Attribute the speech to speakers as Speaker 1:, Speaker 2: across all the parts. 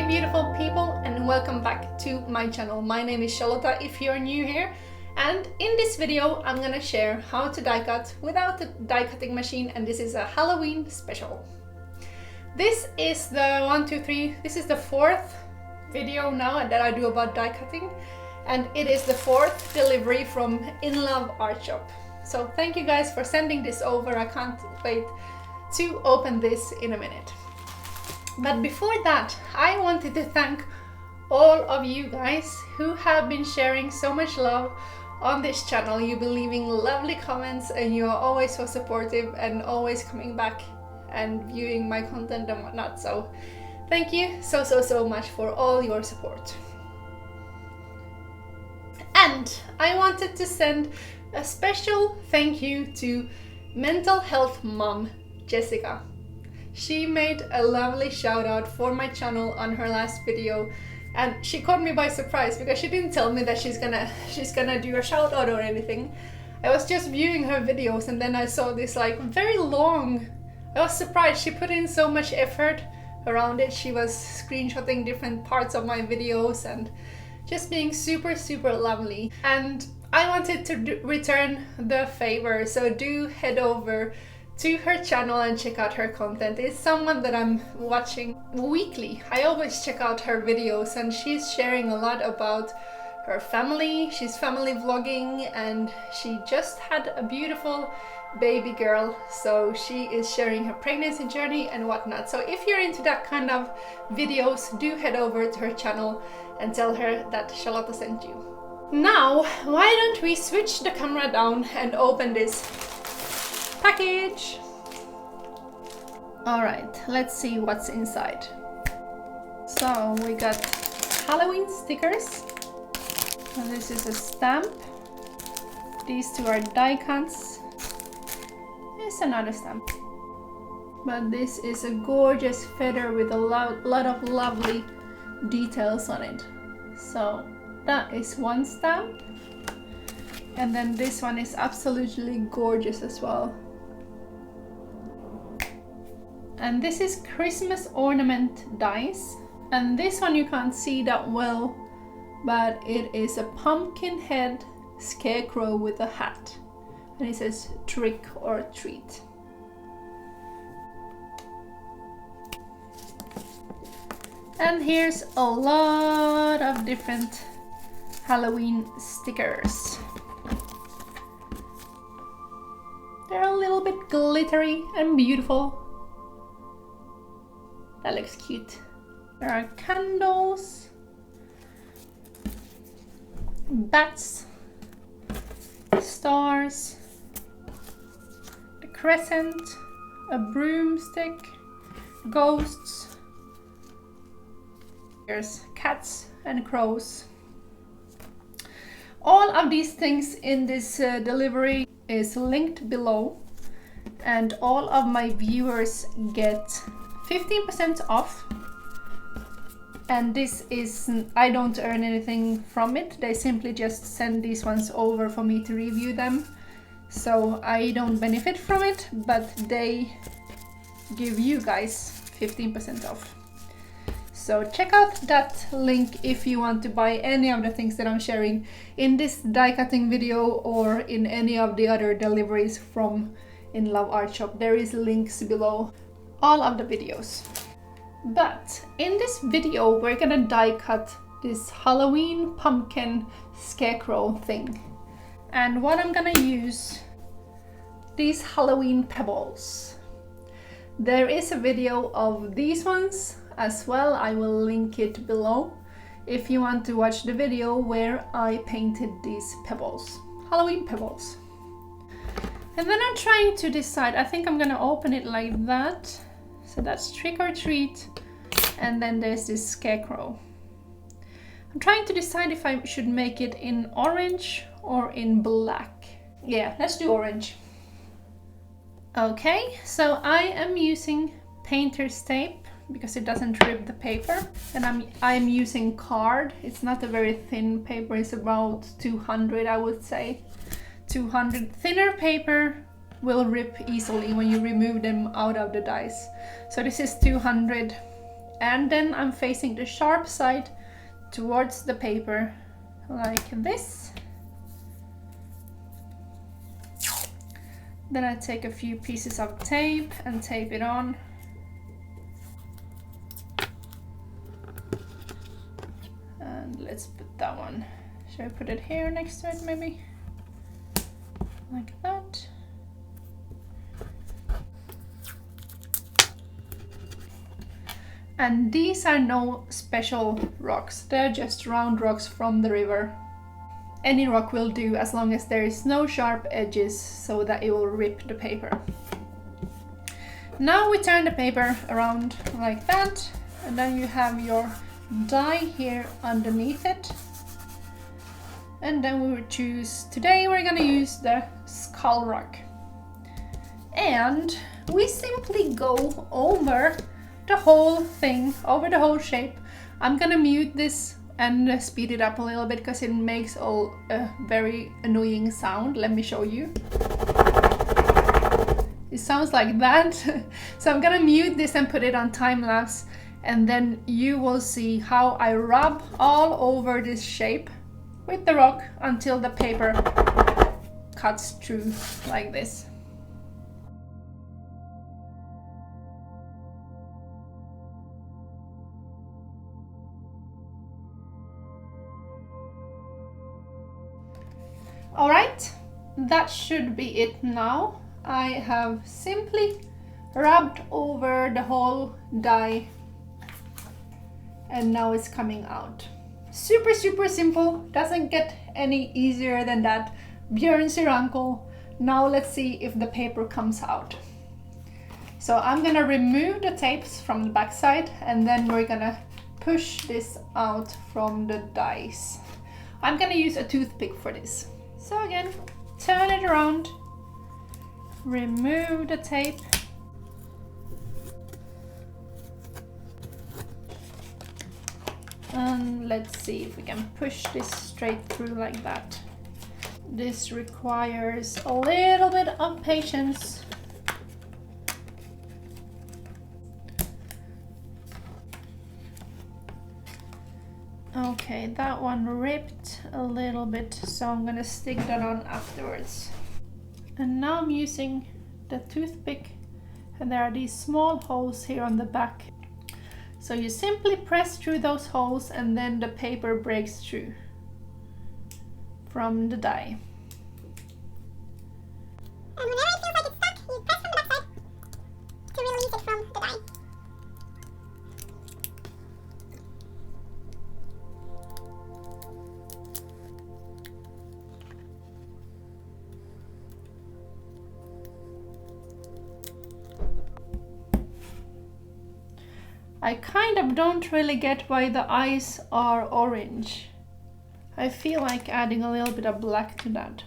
Speaker 1: Hey beautiful people, and welcome back to my channel. My name is Charlotta if you're new here, and in this video I'm gonna share how to die cut without a die cutting machine, and this is a Halloween special. This is this is the fourth video now that I do about die cutting, and it is the fourth delivery from In Love Art Shop. So thank you guys for sending this over. I can't wait to open this in a minute. But before that, I wanted to thank all of you guys who have been sharing so much love on this channel. You've been leaving lovely comments and you are always so supportive and always coming back and viewing my content and whatnot. So thank you so much for all your support. And I wanted to send a special thank you to mental health mom Jessica. She made a lovely shout out for my channel on her last video, and she caught me by surprise because she didn't tell me that she's gonna do a shout out or anything. I was just viewing her videos and then I saw this like very long. I was surprised she put in so much effort around it. She was screenshotting different parts of my videos and just being super lovely. And I wanted to return the favor, so do head over to her channel and check out her content. It's someone that I'm watching weekly. I always check out her videos and she's sharing a lot about her family. She's family vlogging and she just had a beautiful baby girl, so she is sharing her pregnancy journey and whatnot. So if you're into that kind of videos, do head over to her channel and tell her that Charlotta sent you. Now, why don't we switch the camera down and open this package. Alright, let's see what's inside. So we got Halloween stickers. And this is a stamp. These two are die cuts. It's another stamp. But this is a gorgeous feather with a lot of lovely details on it. So that is one stamp. And then this one is absolutely gorgeous as well. And this is Christmas ornament dies, and this one you can't see that well, but it is a pumpkin head scarecrow with a hat, and it says trick or treat. And here's a lot of different Halloween stickers. They're a little bit glittery and beautiful. That looks cute. There are candles, bats, stars, a crescent, a broomstick, ghosts. There's cats and crows. All of these things in this delivery is linked below, and all of my viewers get 15% off, and this is, I don't earn anything from it. They simply just send these ones over for me to review them, so I don't benefit from it, but they give you guys 15% off. So check out that link if you want to buy any of the things that I'm sharing in this die cutting video or in any of the other deliveries from In Love Art Shop. There is links below all of the videos. But in this video we're gonna die cut this Halloween pumpkin scarecrow thing, and what I'm gonna use, these Halloween pebbles. There is a video of these ones as well. I will link it below if you want to watch the video where I painted these pebbles, Halloween pebbles. And then I'm trying to decide, I think I'm gonna open it like that. So that's trick or treat, and then there's this scarecrow. I'm trying to decide if I should make it in orange or in black. Yeah, let's do orange. Okay, so I am using painter's tape because it doesn't rip the paper, and I'm using card. It's not a very thin paper, it's about 200, I would say. 200. Thinner paper will rip easily when you remove them out of the dies. So this is 200 and then I'm facing the sharp side towards the paper like this. Then I take a few pieces of tape and tape it on. And let's put that one. Should I put it here next to it maybe? Like that. And these are no special rocks, they're just round rocks from the river. Any rock will do as long as there is no sharp edges so that it will rip the paper. Now we turn the paper around like that, and then you have your die here underneath it. And then we will choose, today we're gonna use the skull rock. And we simply go over the whole thing, over the whole shape. I'm gonna mute this and speed it up a little bit because it makes a very annoying sound. Let me show you. It sounds like that. So I'm gonna mute this and put it on time lapse, and then you will see how I rub all over this shape with the rock until the paper cuts through like this. Alright, that should be it now. I have simply rubbed over the whole die and now it's coming out. Super simple, doesn't get any easier than that. Björn's your uncle. Now let's see if the paper comes out. So I'm gonna remove the tapes from the back side and then we're gonna push this out from the dies. I'm gonna use a toothpick for this. So again, turn it around, remove the tape, and let's see if we can push this straight through like that. This requires a little bit of patience. Okay, that one ripped a little bit, so I'm gonna stick that on afterwards. And now I'm using the toothpick, and there are these small holes here on the back. So you simply press through those holes and then the paper breaks through from the die.
Speaker 2: And whenever it feels like it's stuck, you press from the backside to release it from the die.
Speaker 1: I kind of don't really get why the eyes are orange. I feel like adding a little bit of black to that.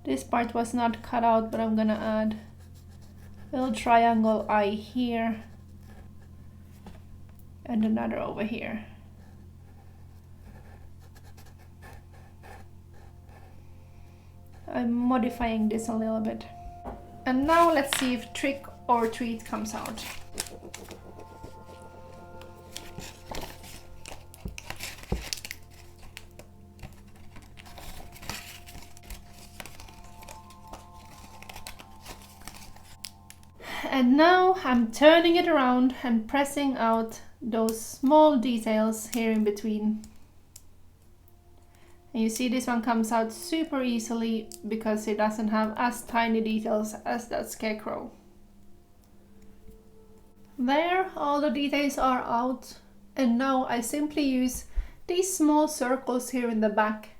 Speaker 1: This part was not cut out, but I'm gonna add a little triangle eye here and another over here. I'm modifying this a little bit. And now let's see if Trick or Treat comes out. And now I'm turning it around and pressing out those small details here in between. And you see this one comes out super easily because it doesn't have as tiny details as that Scarecrow. There, all the details are out, and now I simply use these small circles here in the back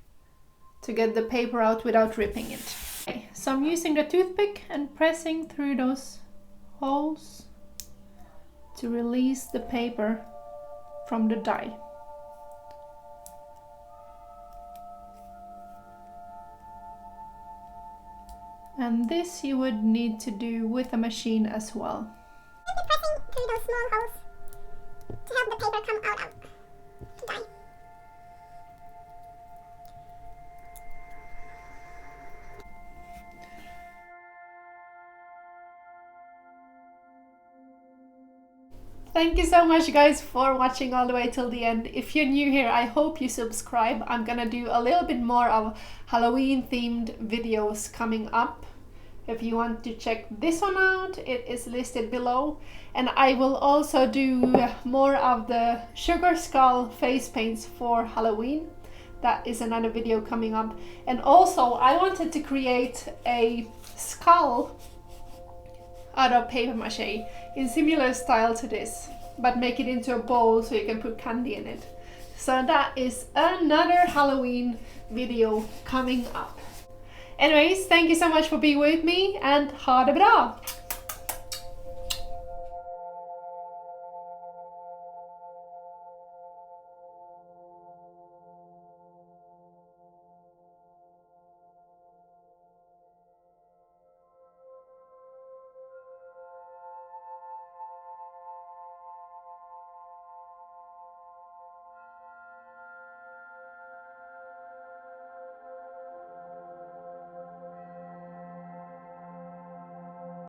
Speaker 1: to get the paper out without ripping it. Okay, so I'm using the toothpick and pressing through those holes to release the paper from the die. And this you would need to do with a machine as well.
Speaker 2: Simply pressing through those small holes to help the paper come out of the die.
Speaker 1: Thank you so much guys for watching all the way till the end. If you're new here, I hope you subscribe. I'm gonna do a little bit more of Halloween themed videos coming up. If you want to check this one out, it is listed below. And I will also do more of the sugar skull face paints for Halloween. That is another video coming up. And also I wanted to create a skull out of paper mache in similar style to this, but make it into a bowl so you can put candy in it. So that is another Halloween video coming up. Anyways, thank you so much for being with me and ha det bra!